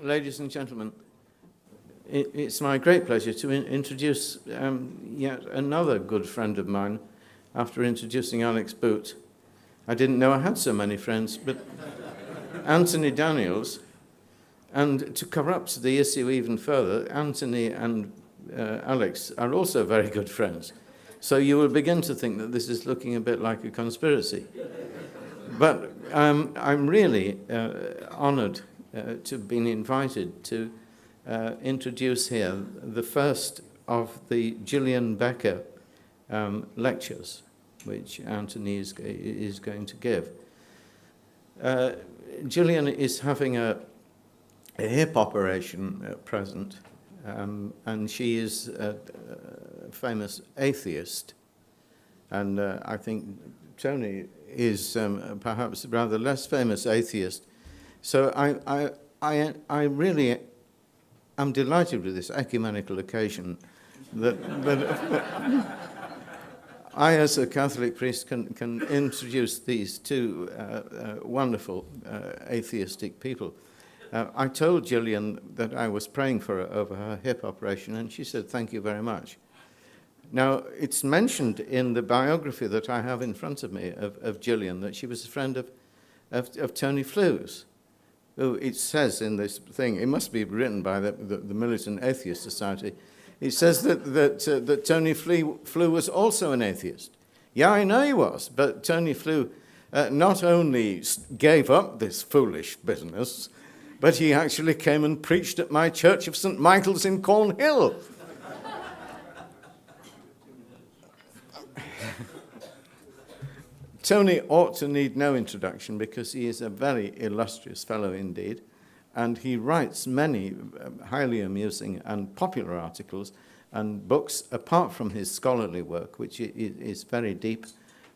Ladies and gentlemen, it's my great pleasure to introduce yet another good friend of mine after introducing Alex Boot. I didn't know I had so many friends, but Anthony Daniels. And to corrupt the issue even further, Anthony and Alex are also very good friends. So you will begin to think that this is looking a bit like a conspiracy. But I'm really honoured to have been invited to introduce here the first of the Jillian Becker lectures, which Anthony is going to give. Jillian is having a hip operation at present, and she is a famous atheist. And I think Tony is perhaps a rather less famous atheist. So I really am delighted with this ecumenical occasion that I, as a Catholic priest, can introduce these two wonderful atheistic people. I told Jillian that I was praying for her over her hip operation, and she said, "Thank you very much." Now, it's mentioned in the biography that I have in front of me of Jillian that she was a friend of Tony Flu's, who it says in this thing, it must be written by the Militant Atheist Society, it says that Tony Flu was also an atheist. Yeah, I know he was, but Tony Flu not only gave up this foolish business, but he actually came and preached at my church of St. Michael's in Cornhill. Tony ought to need no introduction because he is a very illustrious fellow indeed, and he writes many highly amusing and popular articles and books apart from his scholarly work, which is very deep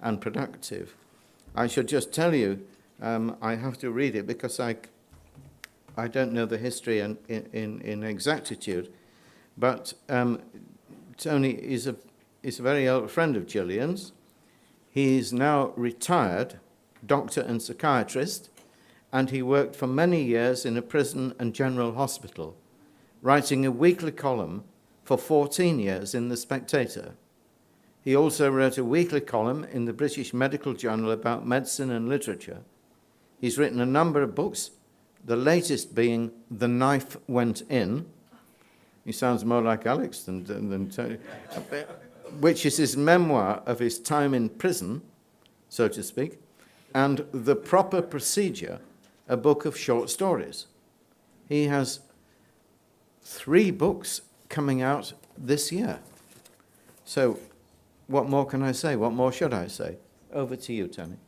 and productive. I should just tell you, I have to read it because I don't know the history in exactitude, but Tony is a very old friend of Jillian's. He is now retired doctor and psychiatrist, and he worked for many years in a prison and general hospital, writing a weekly column for 14 years in The Spectator. He also wrote a weekly column in the British Medical Journal about medicine and literature. He's written a number of books, the latest being The Knife Went In. He sounds more like Alex than Tony. Which is his memoir of his time in prison, so to speak, and The Proper Procedure, a book of short stories. He has 3 books coming out this year. So what more can I say? What more should I say? Over to you, Tony.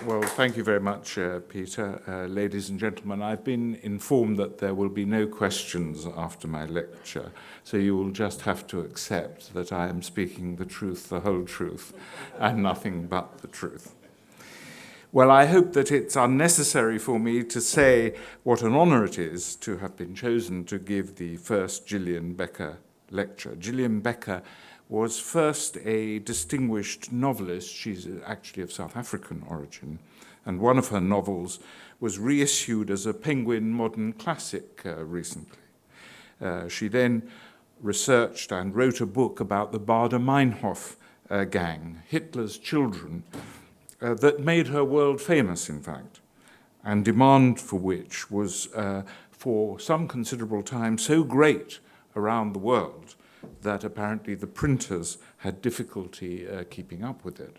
Well, thank you very much, Peter. Ladies and gentlemen, I've been informed that there will be no questions after my lecture, so you will just have to accept that I am speaking the truth, the whole truth, and nothing but the truth. Well, I hope that it's unnecessary for me to say what an honour it is to have been chosen to give the first Jillian Becker lecture. Jillian Becker was first a distinguished novelist. She's actually of South African origin, and one of her novels was reissued as a Penguin Modern Classic recently. She then researched and wrote a book about the Baader-Meinhof gang, Hitler's children, that made her world famous, in fact, and demand for which was, for some considerable time, so great around the world that apparently the printers had difficulty keeping up with it.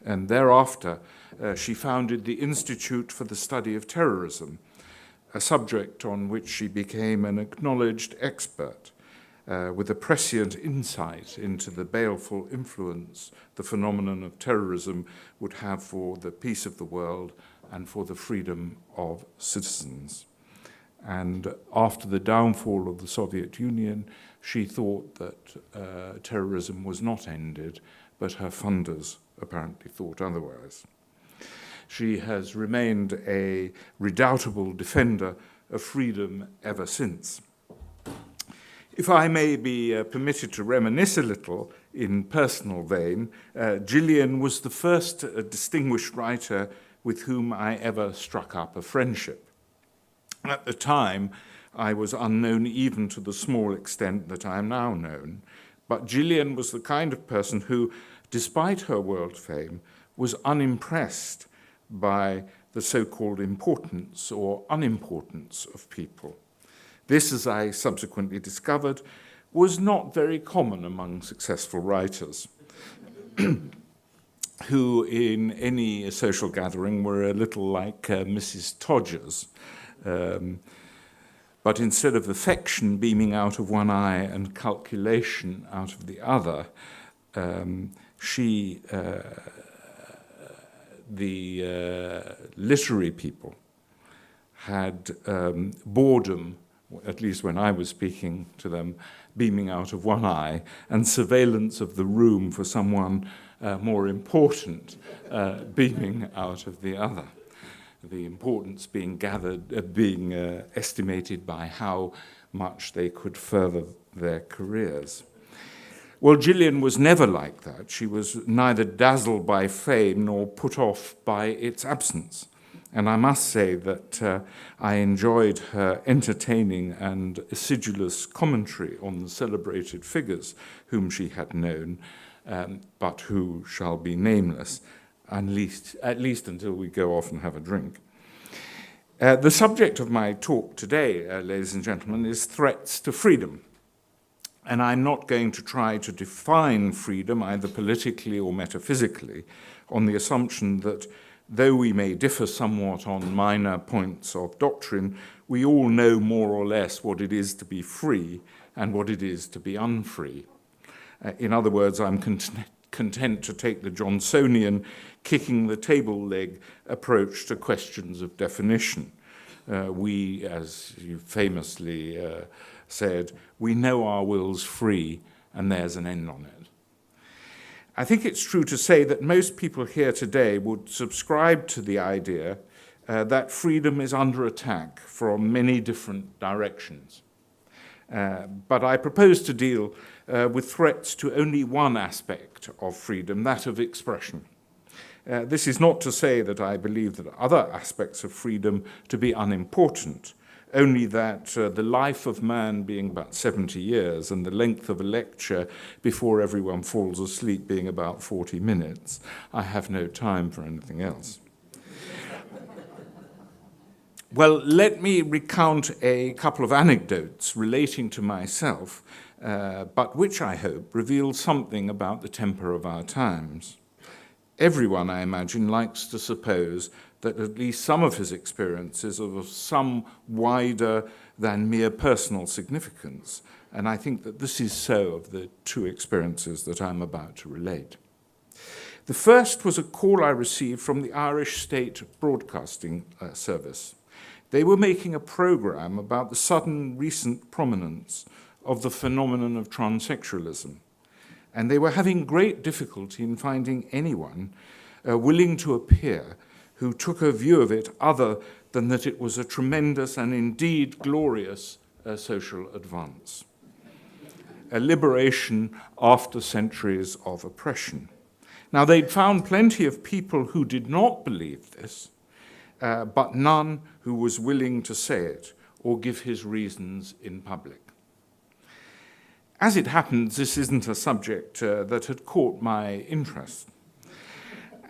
And thereafter, she founded the Institute for the Study of Terrorism, a subject on which she became an acknowledged expert, with a prescient insight into the baleful influence the phenomenon of terrorism would have for the peace of the world and for the freedom of citizens. And after the downfall of the Soviet Union, she thought that terrorism was not ended, but her funders apparently thought otherwise. She has remained a redoubtable defender of freedom ever since. If I may be permitted to reminisce a little, in personal vein, Jillian was the first distinguished writer with whom I ever struck up a friendship. At the time, I was unknown even to the small extent that I am now known, but Jillian was the kind of person who, despite her world fame, was unimpressed by the so-called importance or unimportance of people. This, as I subsequently discovered, was not very common among successful writers, who in any social gathering were a little like Mrs. Todgers. But instead of affection beaming out of one eye and calculation out of the other, the literary people had boredom, at least when I was speaking to them, beaming out of one eye, and surveillance of the room for someone more important beaming out of the other. The importance being estimated by how much they could further their careers. Well, Jillian was never like that. She was neither dazzled by fame nor put off by its absence. And I must say that I enjoyed her entertaining and acidulous commentary on the celebrated figures whom she had known, but who shall be nameless, at least until we go off and have a drink. The subject of my talk today, ladies and gentlemen, is threats to freedom. And I'm not going to try to define freedom either politically or metaphysically on the assumption that though we may differ somewhat on minor points of doctrine, we all know more or less what it is to be free and what it is to be unfree. In other words, I'm content to take the Johnsonian kicking the table leg approach to questions of definition. We, as you famously said, we know our will's free and there's an end on it. I think it's true to say that most people here today would subscribe to the idea that freedom is under attack from many different directions. But I propose to deal with threats to only one aspect of freedom, that of expression. This is not to say that I believe that other aspects of freedom to be unimportant, only that the life of man being about 70 years and the length of a lecture before everyone falls asleep being about 40 minutes, I have no time for anything else. Well, let me recount a couple of anecdotes relating to myself, but which I hope reveal something about the temper of our times. Everyone, I imagine, likes to suppose that at least some of his experiences are of some wider than mere personal significance, and I think that this is so of the two experiences that I'm about to relate. The first was a call I received from the Irish State Broadcasting Service. They were making a program about the sudden recent prominence of the phenomenon of transsexualism, and they were having great difficulty in finding anyone willing to appear who took a view of it other than that it was a tremendous and indeed glorious social advance, a liberation after centuries of oppression. Now, they'd found plenty of people who did not believe this, but none who was willing to say it or give his reasons in public. As it happens, this isn't a subject that had caught my interest.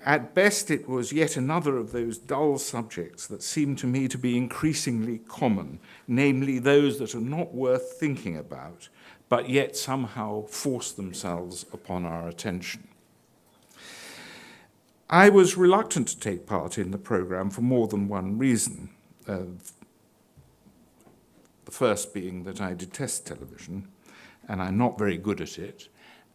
At best, it was yet another of those dull subjects that seem to me to be increasingly common, namely those that are not worth thinking about, but yet somehow force themselves upon our attention. I was reluctant to take part in the program for more than one reason. The first being that I detest television, and I'm not very good at it,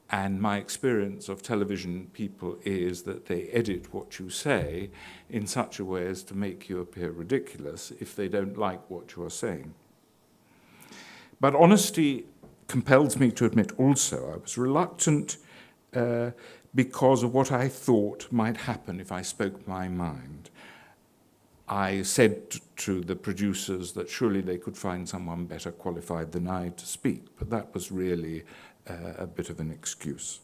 and my experience of television people is that they edit what you say in such a way as to make you appear ridiculous if they don't like what you are saying. But honesty compels me to admit also I was reluctant because of what I thought might happen if I spoke my mind. I said to the producers that surely they could find someone better qualified than I to speak, but that was really a bit of an excuse.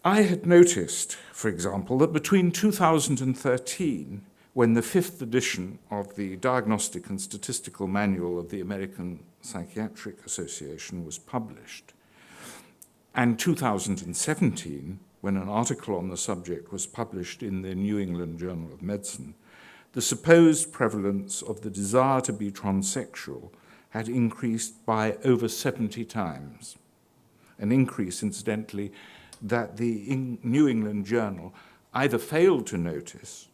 I had noticed, for example, that between 2013, when the 5th edition of the Diagnostic and Statistical Manual of the American Psychiatric Association was published, and 2017, when an article on the subject was published in the New England Journal of Medicine, the supposed prevalence of the desire to be transsexual had increased by over 70 times. An increase, incidentally, that the New England Journal either failed to notice,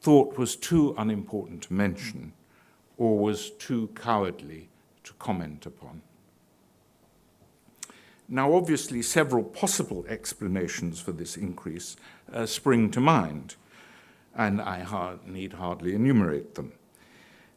thought was too unimportant to mention, or was too cowardly to comment upon. Now, obviously, several possible explanations for this increase spring to mind, and I need hardly enumerate them.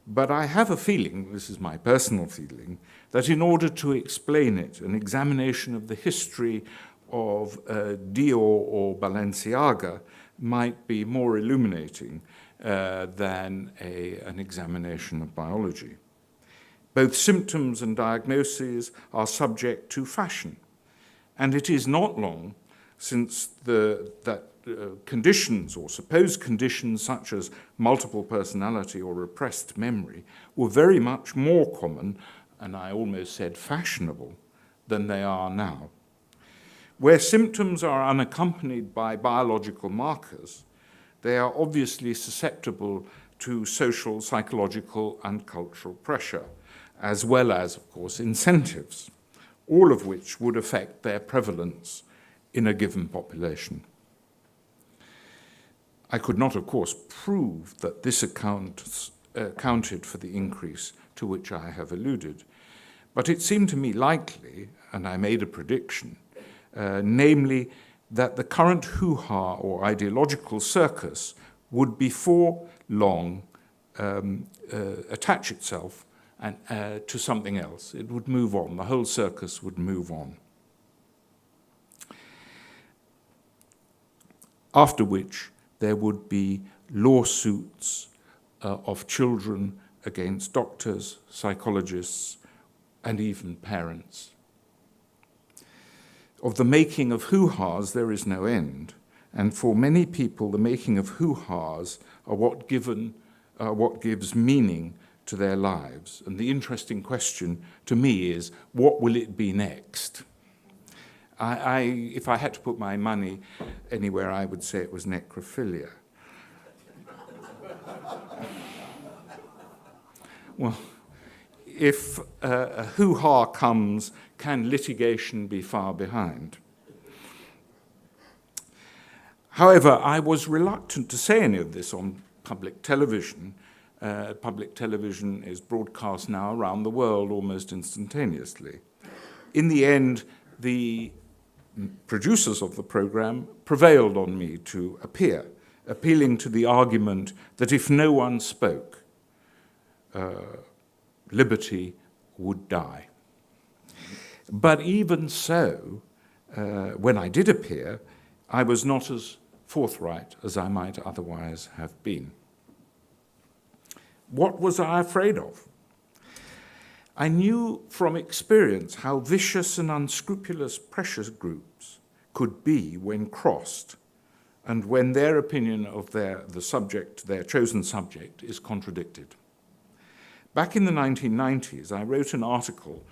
But I have a feeling, this is my personal feeling, that in order to explain it, an examination of the history of Dior or Balenciaga might be more illuminating than an examination of biology. Both symptoms and diagnoses are subject to fashion, and it is not long since conditions or supposed conditions such as multiple personality or repressed memory were very much more common, and I almost said fashionable, than they are now. Where symptoms are unaccompanied by biological markers, they are obviously susceptible to social, psychological, and cultural pressure, as well as, of course, incentives, all of which would affect their prevalence in a given population. I could not, of course, prove that this accounted for the increase to which I have alluded, but it seemed to me likely, and I made a prediction, namely that the current hoo-ha or ideological circus would before long attach itself to something else. It would move on. The whole circus would move on. After which there would be lawsuits of children against doctors, psychologists, and even parents. Of the making of hoo-has, there is no end. And for many people, the making of hoo-has are what gives meaning to their lives. And the interesting question to me is, what will it be next? If I had to put my money anywhere, I would say it was necrophilia. Well, if a hoo-ha comes, can litigation be far behind? However, I was reluctant to say any of this on public television. Public television is broadcast now around the world almost instantaneously. In the end, the producers of the program prevailed on me to appear, appealing to the argument that if no one spoke, liberty would die. But even so, when I did appear, I was not as forthright as I might otherwise have been. What was I afraid of? I knew from experience how vicious and unscrupulous pressure groups could be when crossed, and when their opinion of their chosen subject, is contradicted. Back in the 1990s, I wrote an article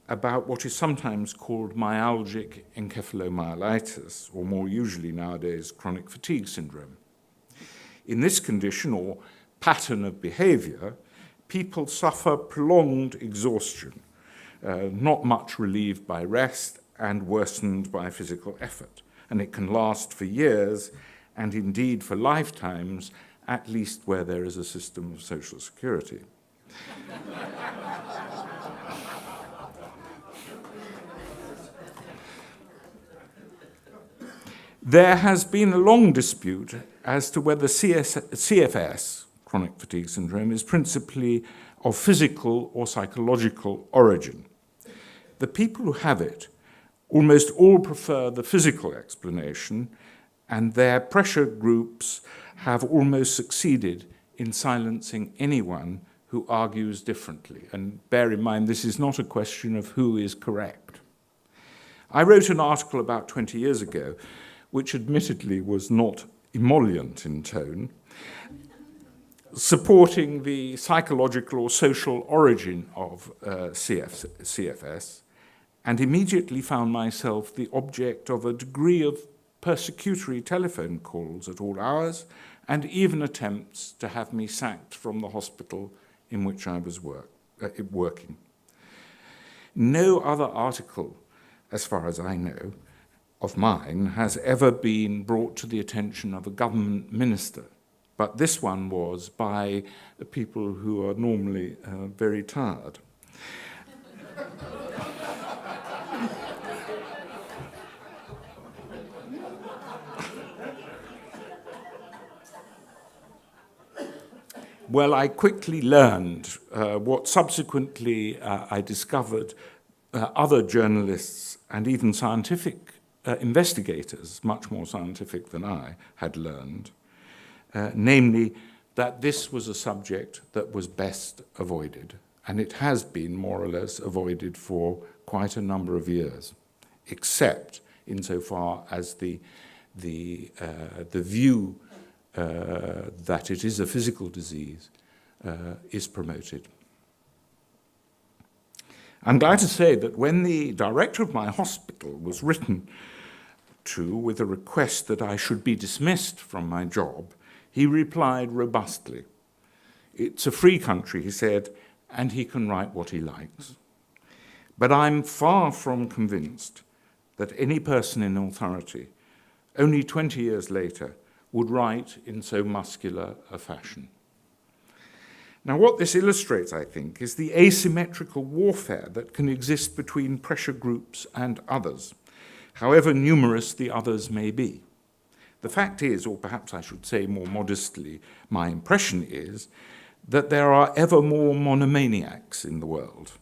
about what is sometimes called myalgic encephalomyelitis, or more usually nowadays, chronic fatigue syndrome. In this condition, or pattern of behavior, people suffer prolonged exhaustion, not much relieved by rest and worsened by physical effort. And it can last for years, and indeed for lifetimes, at least where there is a system of social security. There has been a long dispute as to whether CFS, chronic fatigue syndrome, is principally of physical or psychological origin. The people who have it almost all prefer the physical explanation, and their pressure groups have almost succeeded in silencing anyone who argues differently. And bear in mind, this is not a question of who is correct. I wrote an article about 20 years ago which admittedly was not emollient in tone, supporting the psychological or social origin of CFS, and immediately found myself the object of a degree of persecutory telephone calls at all hours, and even attempts to have me sacked from the hospital in which I was working. No other article, as far as I know, of mine has ever been brought to the attention of a government minister, but this one was by people who are normally very tired. Well, I quickly learned what subsequently I discovered other journalists and even scientific investigators, much more scientific than I, had learned, namely that this was a subject that was best avoided, and it has been more or less avoided for quite a number of years, except insofar as the view that it is a physical disease is promoted. I'm glad to say that when the director of my hospital was written to with a request that I should be dismissed from my job, he replied robustly. It's a free country, he said, and he can write what he likes. But I'm far from convinced that any person in authority, only 20 years later, would write in so muscular a fashion. Now, what this illustrates, I think, is the asymmetrical warfare that can exist between pressure groups and others, however numerous the others may be. The fact is, or perhaps I should say more modestly, my impression is, that there are ever more monomaniacs in the world,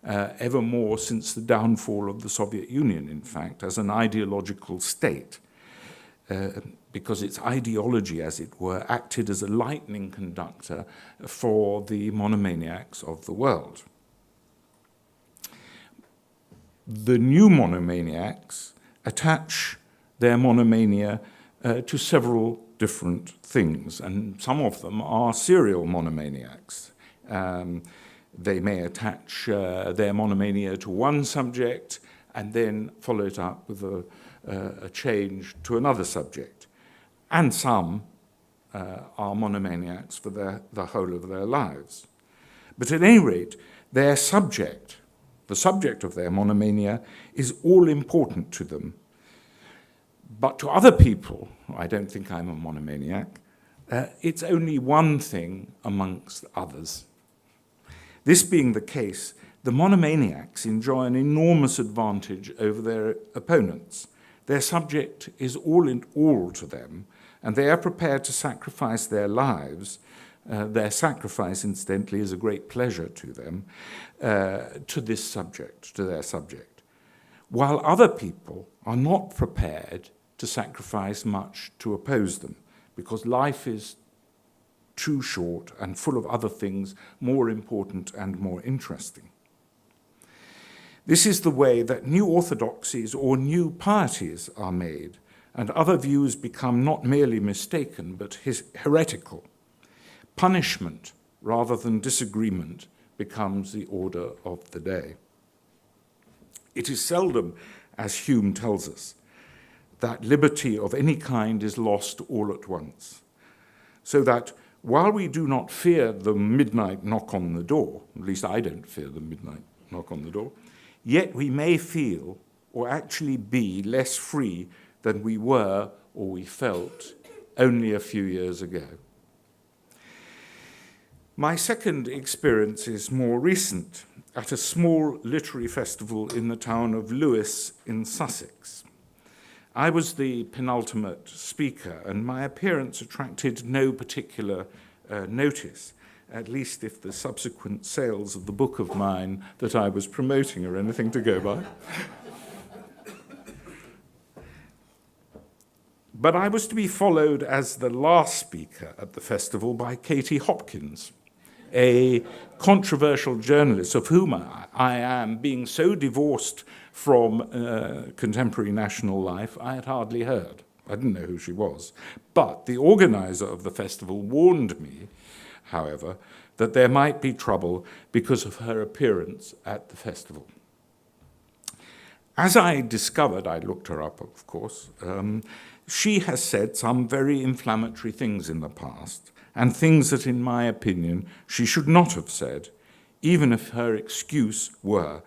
ever more since the downfall of the Soviet Union, in fact, as an ideological state, because its ideology, as it were, acted as a lightning conductor for the monomaniacs of the world. The new monomaniacs attach their monomania to several different things, and some of them are serial monomaniacs. They may attach their monomania to one subject and then follow it up with a change to another subject. And some are monomaniacs for the whole of their lives. But at any rate, their subject, the subject of their monomania, is all important to them. But to other people, I don't think I'm a monomaniac, it's only one thing amongst others. This being the case, the monomaniacs enjoy an enormous advantage over their opponents. Their subject is all in all to them, and they are prepared to sacrifice their lives. Their sacrifice, incidentally, is a great pleasure to them, to this subject, to their subject. While other people are not prepared to sacrifice much to oppose them, because life is too short and full of other things more important and more interesting. This is the way that new orthodoxies or new pieties are made, and other views become not merely mistaken, but heretical. Punishment, rather than disagreement, becomes the order of the day. It is seldom, as Hume tells us, that liberty of any kind is lost all at once. So that while we do not fear the midnight knock on the door, at least I don't fear the midnight knock on the door, yet we may feel, or actually be, less free than we were or we felt only a few years ago. My second experience is more recent, at a small literary festival in the town of Lewes in Sussex. I was the penultimate speaker, and my appearance attracted no particular notice, at least if the subsequent sales of the book of mine that I was promoting are anything to go by. But I was to be followed as the last speaker at the festival by Katie Hopkins, a controversial journalist of whom I am, being so divorced from contemporary national life, I had hardly heard. I didn't know who she was. But the organizer of the festival warned me, however, that there might be trouble because of her appearance at the festival. As I discovered, I looked her up, of course, she has said some very inflammatory things in the past, and things that, in my opinion, she should not have said, even if her excuse were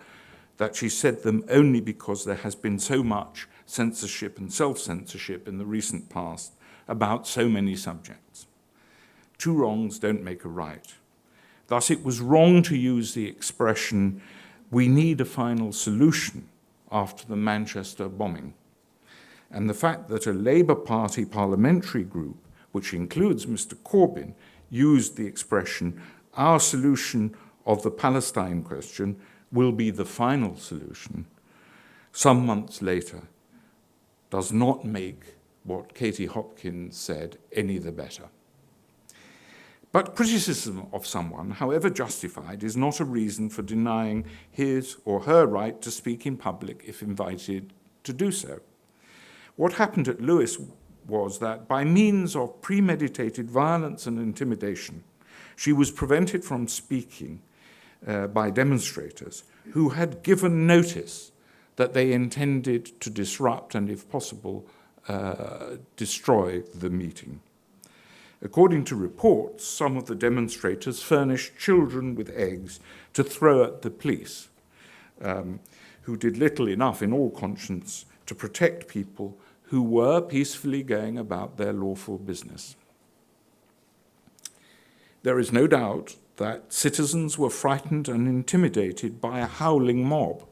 that she said them only because there has been so much censorship and self-censorship in the recent past about so many subjects. Two wrongs don't make a right. Thus, it was wrong to use the expression, "we need a final solution," after the Manchester bombing. And the fact that a Labour Party parliamentary group, which includes Mr. Corbyn, used the expression, "our solution of the Palestine question will be the final solution," some months later, does not make what Katie Hopkins said any the better. But criticism of someone, however justified, is not a reason for denying his or her right to speak in public if invited to do so. What happened at Lewis was that by means of premeditated violence and intimidation, she was prevented from speaking by demonstrators who had given notice that they intended to disrupt and, if possible, destroy the meeting. According to reports, some of the demonstrators furnished children with eggs to throw at the police, who did little enough in all conscience to protect people who were peacefully going about their lawful business. There is no doubt that citizens were frightened and intimidated by a howling mob,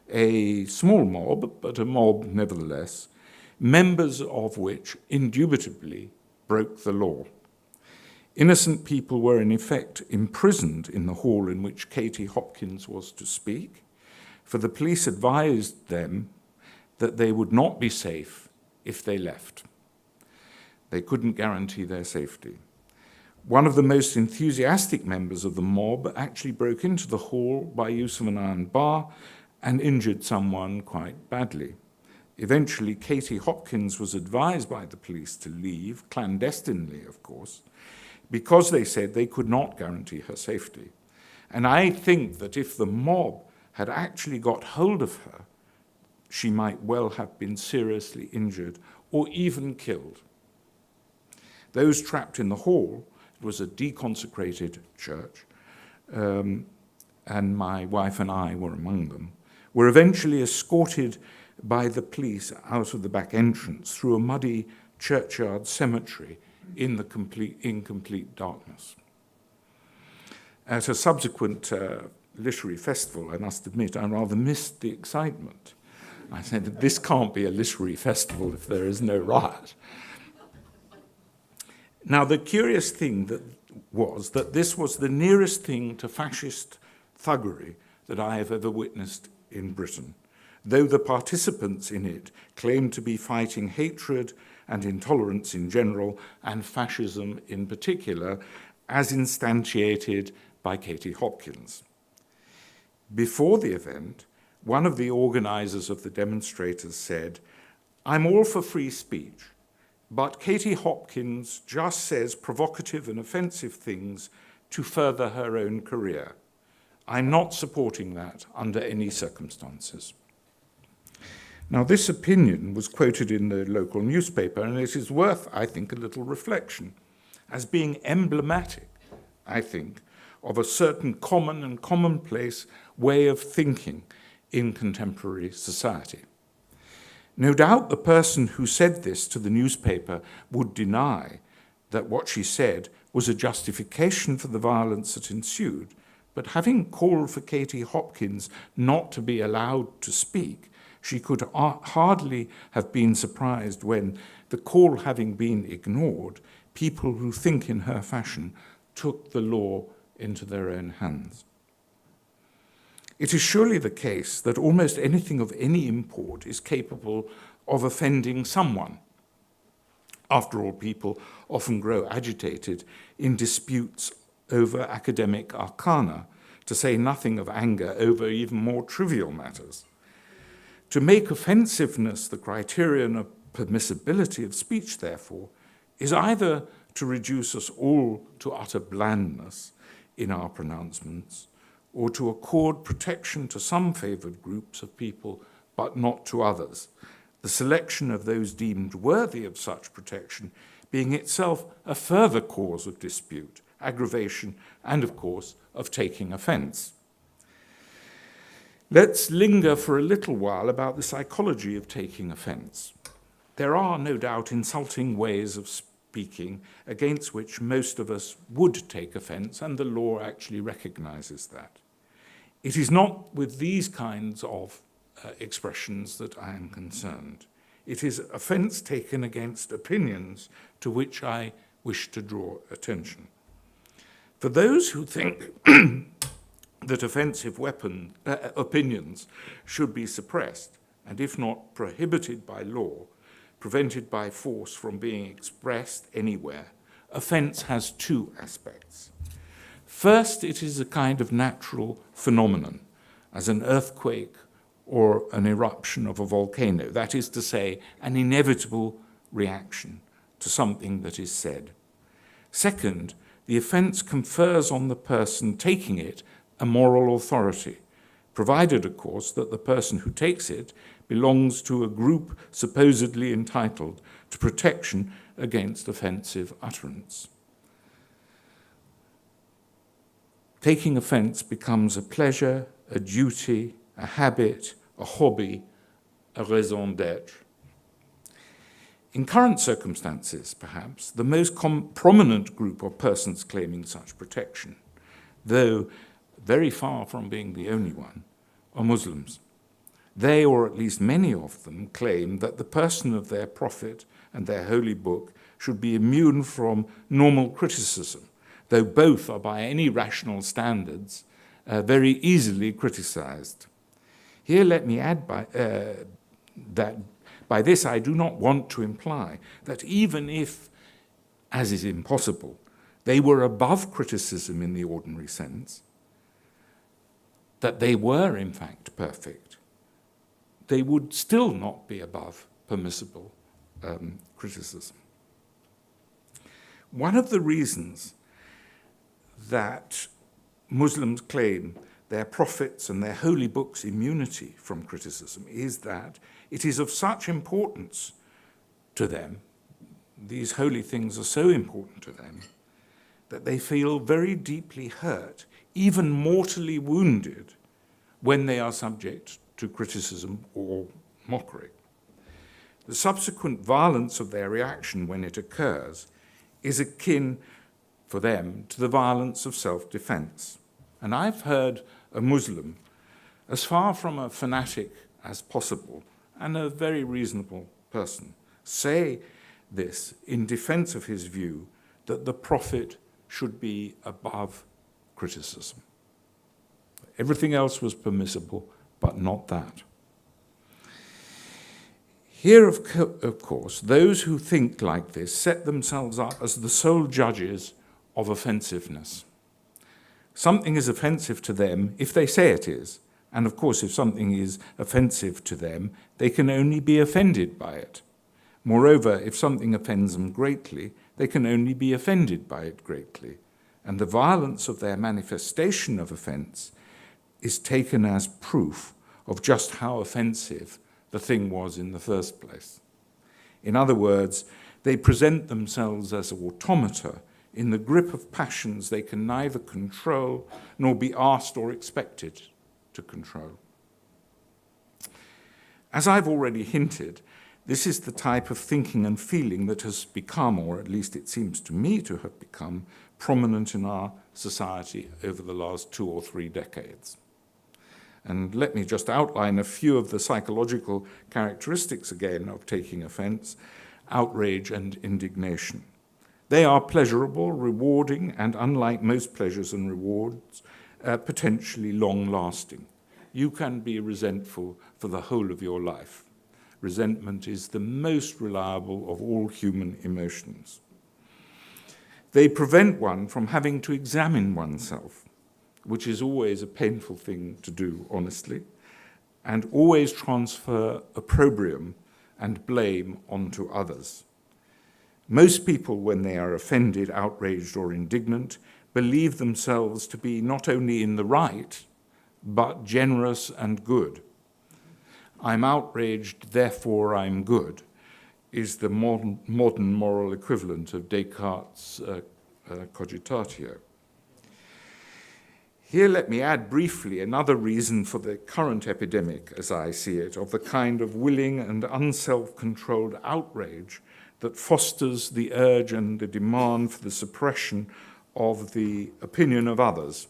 a small mob, but a mob nevertheless, members of which indubitably broke the law. Innocent people were in effect imprisoned in the hall in which Katie Hopkins was to speak, for the police advised them that they would not be safe if they left. They couldn't guarantee their safety. One of the most enthusiastic members of the mob actually broke into the hall by use of an iron bar and injured someone quite badly. Eventually, Katie Hopkins was advised by the police to leave, clandestinely, of course, because they said they could not guarantee her safety. And I think that if the mob had actually got hold of her, she might well have been seriously injured or even killed. Those trapped in the hall, it was a deconsecrated church, and my wife and I were among them, were eventually escorted by the police out of the back entrance through a muddy churchyard cemetery in complete darkness. At a subsequent literary festival, I must admit, I rather missed the excitement. I said, this can't be a literary festival if there is no riot. Now, the curious thing was that this was the nearest thing to fascist thuggery that I have ever witnessed in Britain, though the participants in it claimed to be fighting hatred and intolerance in general, and fascism in particular, as instantiated by Katie Hopkins. Before the event, one of the organizers of the demonstrators said, "I'm all for free speech, but Katie Hopkins just says provocative and offensive things to further her own career. I'm not supporting that under any circumstances." Now, this opinion was quoted in the local newspaper, and it is worth, I think, a little reflection, as being emblematic, I think, of a certain common and commonplace way of thinking in contemporary society. No doubt the person who said this to the newspaper would deny that what she said was a justification for the violence that ensued, but having called for Katie Hopkins not to be allowed to speak, she could hardly have been surprised when, the call having been ignored, people who think in her fashion took the law into their own hands. It is surely the case that almost anything of any import is capable of offending someone. After all, people often grow agitated in disputes over academic arcana, to say nothing of anger over even more trivial matters. To make offensiveness the criterion of permissibility of speech, therefore, is either to reduce us all to utter blandness in our pronouncements, or to accord protection to some favoured groups of people, but not to others, the selection of those deemed worthy of such protection being itself a further cause of dispute, aggravation, and, of course, of taking offence. Let's linger for a little while about the psychology of taking offence. There are, no doubt, insulting ways of speaking against which most of us would take offence, and the law actually recognises that. It is not with these kinds of expressions that I am concerned. It is offence taken against opinions to which I wish to draw attention. For those who think that offensive opinions should be suppressed, and if not prohibited by law, prevented by force from being expressed anywhere, offence has two aspects. First, it is a kind of natural phenomenon, as an earthquake or an eruption of a volcano, that is to say, an inevitable reaction to something that is said. Second, the offence confers on the person taking it a moral authority, provided, of course, that the person who takes it belongs to a group supposedly entitled to protection against offensive utterance. Taking offence becomes a pleasure, a duty, a habit, a hobby, a raison d'être. In current circumstances, perhaps, the most prominent group of persons claiming such protection, though very far from being the only one, are Muslims. They, or at least many of them, claim that the person of their prophet and their holy book should be immune from normal criticism, though both are by any rational standards very easily criticized. Here let me add that by this I do not want to imply that even if, as is impossible, they were above criticism in the ordinary sense, that they were in fact perfect, they would still not be above permissible criticism. One of the reasons that Muslims claim their prophets and their holy books' immunity from criticism is that it is of such importance to them, these holy things are so important to them, that they feel very deeply hurt, even mortally wounded, when they are subject to criticism or mockery. The subsequent violence of their reaction when it occurs is akin, for them, to the violence of self-defense. And I've heard a Muslim, as far from a fanatic as possible, and a very reasonable person, say this in defense of his view that the Prophet should be above criticism. Everything else was permissible, but not that. Here, of course, those who think like this set themselves up as the sole judges of offensiveness. Something is offensive to them if they say it is, and of course if something is offensive to them, they can only be offended by it. Moreover, if something offends them greatly, they can only be offended by it greatly, and the violence of their manifestation of offence is taken as proof of just how offensive the thing was in the first place. In other words, they present themselves as automata in the grip of passions they can neither control nor be asked or expected to control. As I've already hinted, this is the type of thinking and feeling that has become, or at least it seems to me to have become, prominent in our society over the last 2 or 3 decades. And let me just outline a few of the psychological characteristics again of taking offence: outrage and indignation. They are pleasurable, rewarding, and unlike most pleasures and rewards, potentially long-lasting. You can be resentful for the whole of your life. Resentment is the most reliable of all human emotions. They prevent one from having to examine oneself, which is always a painful thing to do, honestly, and always transfer opprobrium and blame onto others. Most people, when they are offended, outraged, or indignant, believe themselves to be not only in the right, but generous and good. I'm outraged, therefore I'm good, is the modern moral equivalent of Descartes' cogitatio. Here let me add briefly another reason for the current epidemic, as I see it, of the kind of willing and unself-controlled outrage that fosters the urge and the demand for the suppression of the opinion of others,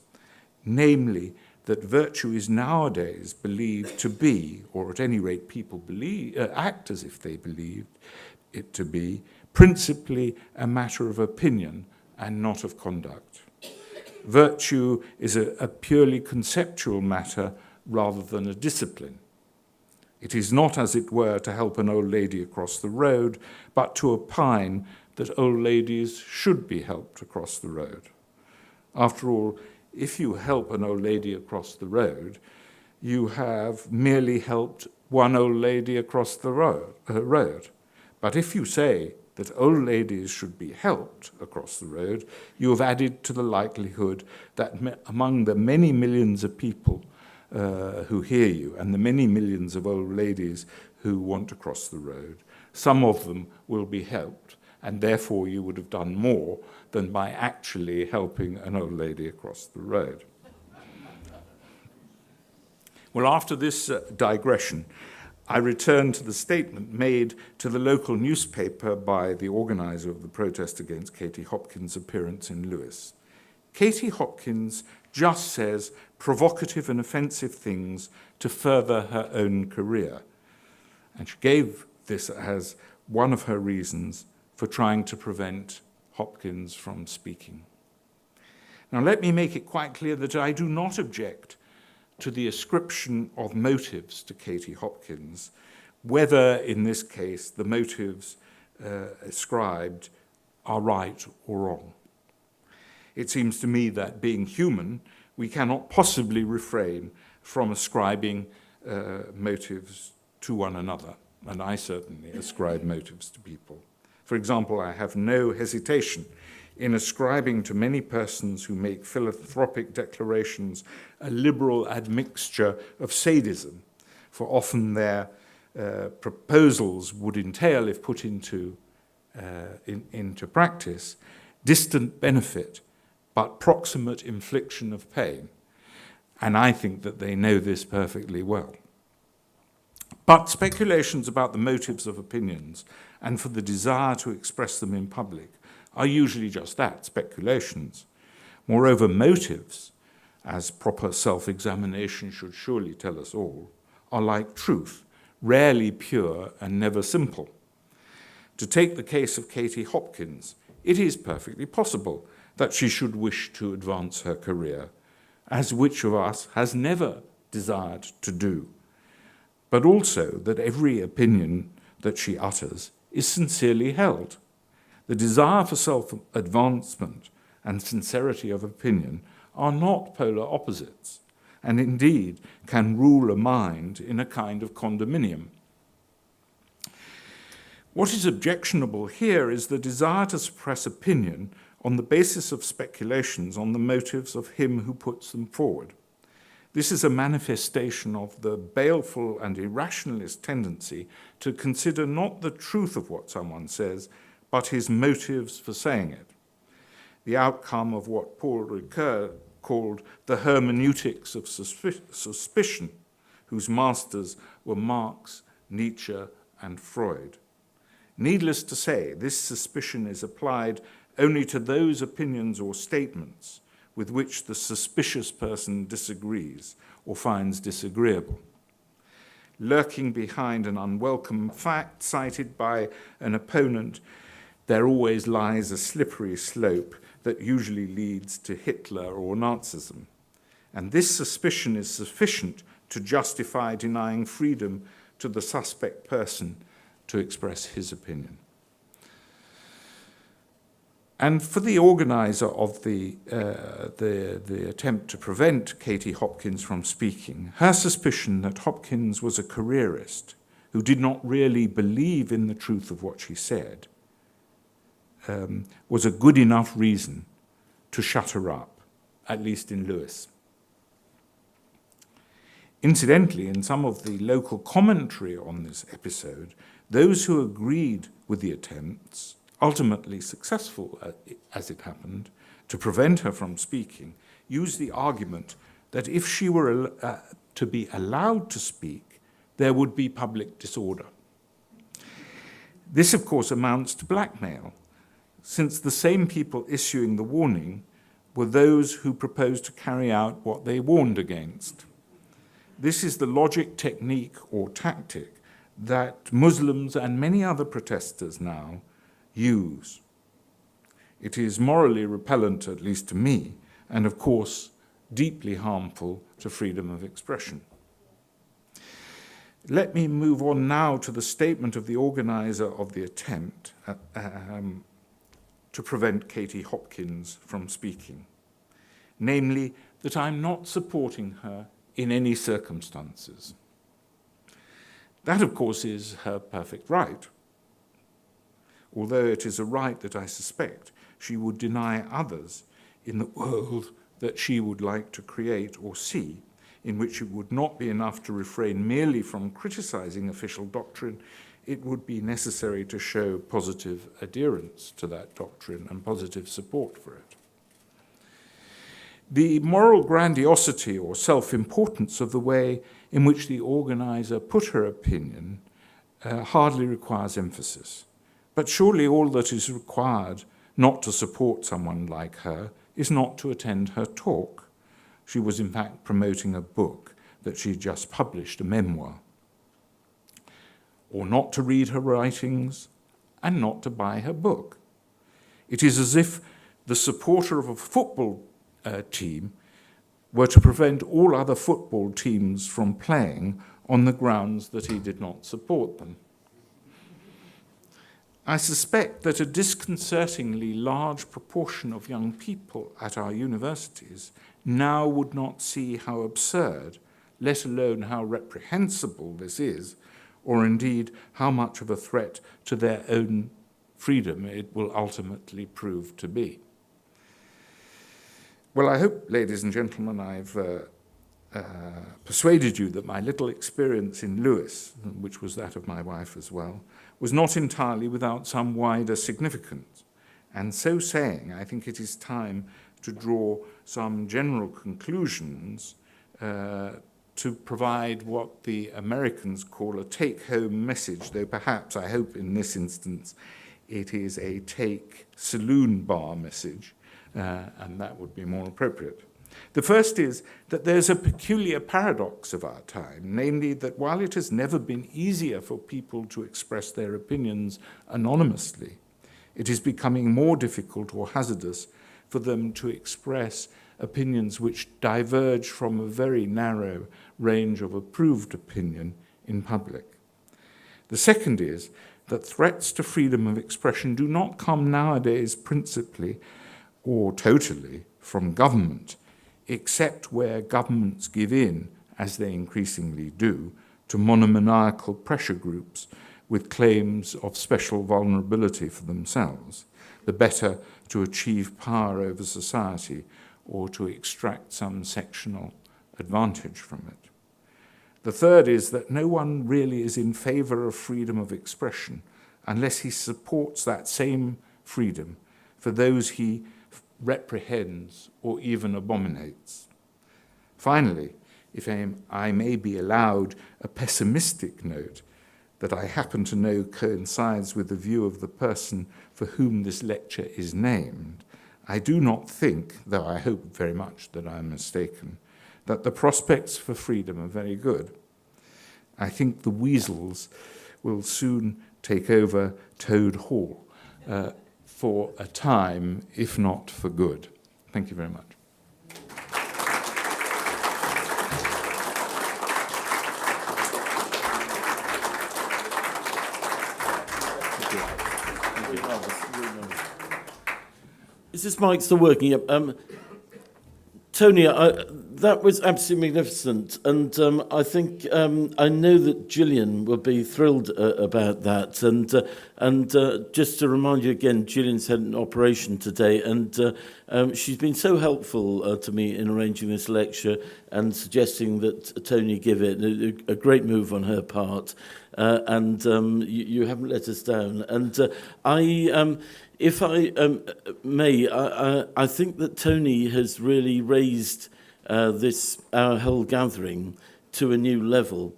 namely that virtue is nowadays believed to be, or at any rate people act as if they believed it to be, principally a matter of opinion and not of conduct. Virtue is a purely conceptual matter rather than a discipline. It is not, as it were, to help an old lady across the road, but to opine that old ladies should be helped across the road. After all, if you help an old lady across the road, you have merely helped one old lady across the road. But if you say that old ladies should be helped across the road, you have added to the likelihood that among the many millions of people who hear you and the many millions of old ladies who want to cross the road, some of them will be helped, and therefore you would have done more than by actually helping an old lady across the road. Well, after this digression, I return to the statement made to the local newspaper by the organizer of the protest against Katie Hopkins' appearance in Lewes. Katie Hopkins just says provocative and offensive things to further her own career. And she gave this as one of her reasons for trying to prevent Hopkins from speaking. Now, let me make it quite clear that I do not object to the ascription of motives to Katie Hopkins, whether in this case the motives ascribed are right or wrong. It seems to me that being human, we cannot possibly refrain from ascribing motives to one another, and I certainly ascribe motives to people. For example, I have no hesitation in ascribing to many persons who make philanthropic declarations a liberal admixture of sadism, for often their proposals would entail, if put into practice, distant benefit, but proximate infliction of pain. And I think that they know this perfectly well. But speculations about the motives of opinions and for the desire to express them in public are usually just that, speculations. Moreover, motives, as proper self-examination should surely tell us all, are like truth, rarely pure and never simple. To take the case of Katie Hopkins, it is perfectly possible that she should wish to advance her career, as which of us has never desired to do, but also that every opinion that she utters is sincerely held. The desire for self-advancement and sincerity of opinion are not polar opposites, and indeed can rule a mind in a kind of condominium. What is objectionable here is the desire to suppress opinion on the basis of speculations on the motives of him who puts them forward. This is a manifestation of the baleful and irrationalist tendency to consider not the truth of what someone says, but his motives for saying it. The outcome of what Paul Ricoeur called the hermeneutics of suspicion, whose masters were Marx, Nietzsche, and Freud. Needless to say, this suspicion is applied only to those opinions or statements with which the suspicious person disagrees or finds disagreeable. Lurking behind an unwelcome fact cited by an opponent, there always lies a slippery slope that usually leads to Hitler or Nazism. And this suspicion is sufficient to justify denying freedom to the suspect person to express his opinion. And for the organizer of the attempt to prevent Katie Hopkins from speaking, her suspicion that Hopkins was a careerist who did not really believe in the truth of what she said was a good enough reason to shut her up, at least in Lewes. Incidentally, in some of the local commentary on this episode, those who agreed with the attempts, ultimately successful, as it happened, to prevent her from speaking, used the argument that if she were to be allowed to speak, there would be public disorder. This, of course, amounts to blackmail, since the same people issuing the warning were those who proposed to carry out what they warned against. This is the logic, technique, or tactic that Muslims and many other protesters now use. It is morally repellent, at least to me, and of course, deeply harmful to freedom of expression. Let me move on now to the statement of the organizer of the attempt to prevent Katie Hopkins from speaking, namely that I'm not supporting her in any circumstances. That, of course, is her perfect right, although it is a right that I suspect she would deny others in the world that she would like to create or see, in which it would not be enough to refrain merely from criticizing official doctrine. It would be necessary to show positive adherence to that doctrine and positive support for it. The moral grandiosity or self-importance of the way in which the organizer put her opinion hardly requires emphasis. But surely all that is required not to support someone like her is not to attend her talk. She was in fact promoting a book that she just published, a memoir. Or not to read her writings and not to buy her book. It is as if the supporter of a football team were to prevent all other football teams from playing on the grounds that he did not support them. I suspect that a disconcertingly large proportion of young people at our universities now would not see how absurd, let alone how reprehensible this is, or indeed how much of a threat to their own freedom it will ultimately prove to be. Well, I hope, ladies and gentlemen, I've persuaded you that my little experience in Lewes, which was that of my wife as well, was not entirely without some wider significance. And so saying, I think it is time to draw some general conclusions to provide what the Americans call a take-home message, though perhaps, I hope in this instance, it is a take saloon bar message, and that would be more appropriate. The first is that there's a peculiar paradox of our time, namely that while it has never been easier for people to express their opinions anonymously, it is becoming more difficult or hazardous for them to express opinions which diverge from a very narrow range of approved opinion in public. The second is that threats to freedom of expression do not come nowadays principally or totally from government, except where governments give in, as they increasingly do, to monomaniacal pressure groups with claims of special vulnerability for themselves, the better to achieve power over society or to extract some sectional advantage from it. The third is that no one really is in favor of freedom of expression unless he supports that same freedom for those he reprehends or even abominates. Finally, if I may be allowed a pessimistic note that I happen to know coincides with the view of the person for whom this lecture is named, I do not think, though I hope very much that I am mistaken, that the prospects for freedom are very good. I think the weasels will soon take over Toad Hall for a time, if not for good. Thank you very much. Is this mic still working? Yep. Tony, that was absolutely magnificent, and I think I know that Jillian will be thrilled about that. And just to remind you again, Jillian's had an operation today, and she's been so helpful to me in arranging this lecture and suggesting that Tony give it. A great move on her part, and you haven't let us down. And if I may, I think that Tony has really raised our whole gathering to a new level.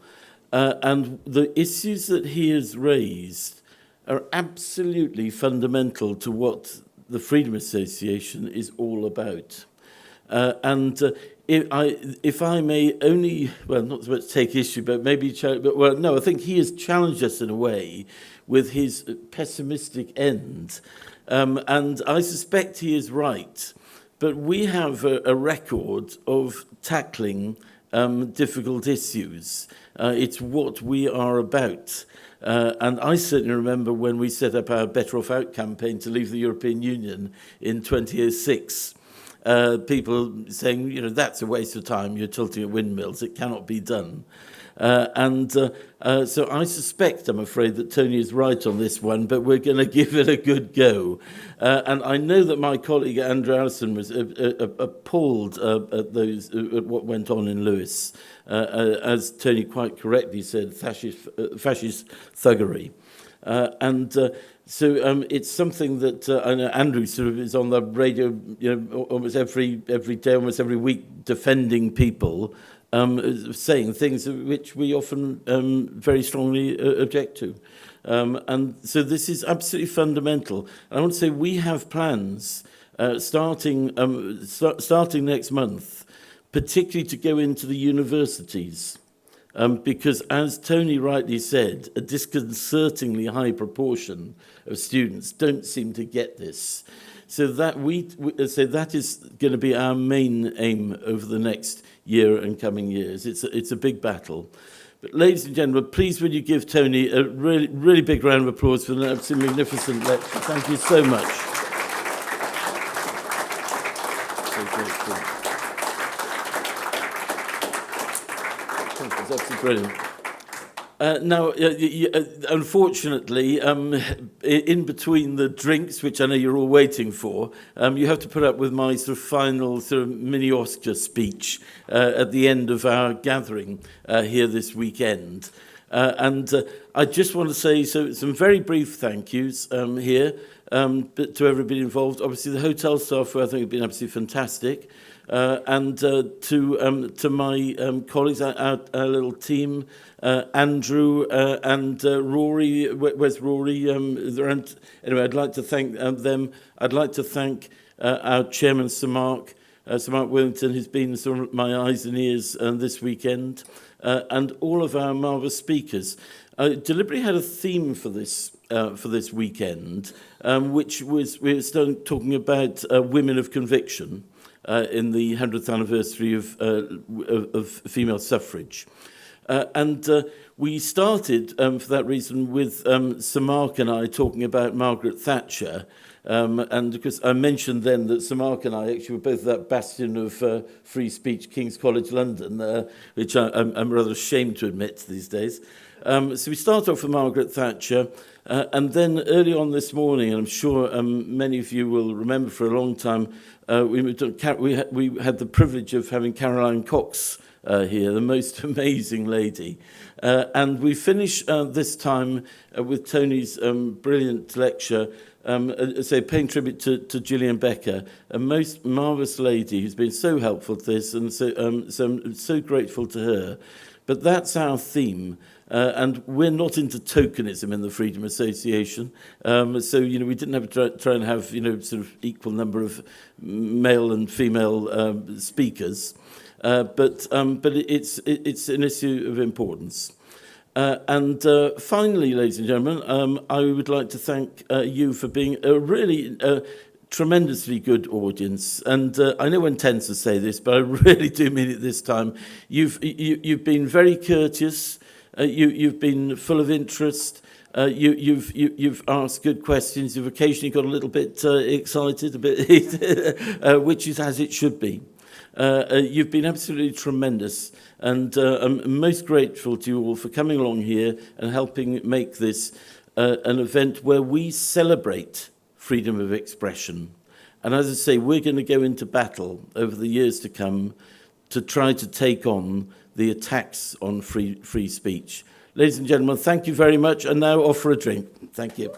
And the issues that he has raised are absolutely fundamental to what the Freedom Association is all about. If I may only, well, not so much take issue, but maybe, I think he has challenged us in a way with his pessimistic end. And I suspect he is right. But we have a record of tackling difficult issues. It's what we are about. And I certainly remember when we set up our Better Off Out campaign to leave the European Union in 2006. People saying, that's a waste of time, you're tilting at windmills, it cannot be done. So I suspect, I'm afraid, that Tony is right on this one, but we're going to give it a good go. And I know that my colleague Andrew Allison was appalled at what went on in Lewis, as Tony quite correctly said, fascist thuggery. So it's something that I know Andrew sort of is on the radio, almost every day, almost every week, defending people, saying things which we often very strongly object to. And so this is absolutely fundamental. I want to say we have plans starting next month, particularly to go into the universities. Because, as Tony rightly said, a disconcertingly high proportion of students don't seem to get this. So that that is going to be our main aim over the next year and coming years. It's a big battle. But, ladies and gentlemen, please would you give Tony a really, really big round of applause for an absolutely magnificent lecture. Thank you so much. That's absolutely brilliant. Now, unfortunately, in between the drinks, which I know you're all waiting for, you have to put up with my sort of final sort of mini Oscar speech at the end of our gathering here this weekend. And I just want to say some very brief thank yous here to everybody involved. Obviously, the hotel staff, who I think have been absolutely fantastic. And to my colleagues, our little team, Andrew and Rory. Where's Rory? Anyway, I'd like to thank them. I'd like to thank our chairman, Sir Mark Willington, who's been sort of my eyes and ears this weekend, and all of our marvellous speakers. I deliberately had a theme for this weekend, which was we were talking about women of conviction. In the 100th anniversary of female suffrage. And we started, for that reason, with Sir Mark and I talking about Margaret Thatcher. And because I mentioned then that Sir Mark and I actually were both that bastion of free speech, King's College London, which I'm rather ashamed to admit these days. So we start off with Margaret Thatcher. And then early on this morning, and I'm sure many of you will remember for a long time, we had the privilege of having Caroline Cox here, the most amazing lady. And we finish this time with Tony's brilliant lecture, paying tribute to Jillian Becker, a most marvellous lady who's been so helpful to this, and so I'm so grateful to her. But that's our theme. And we're not into tokenism in the Freedom Association. So, we didn't have to try and have, sort of equal number of male and female speakers. But it's an issue of importance. And finally, ladies and gentlemen, I would like to thank you for being a really tremendously good audience. And I know one tends to say this, but I really do mean it this time. You've been very courteous. You've been full of interest. You've asked good questions. You've occasionally got a little bit excited, a bit, which is as it should be. You've been absolutely tremendous, and I'm most grateful to you all for coming along here and helping make this an event where we celebrate freedom of expression. And as I say, we're going to go into battle over the years to come to try to take on the attacks on free speech. Ladies and gentlemen, thank you very much, and now off for a drink. Thank you.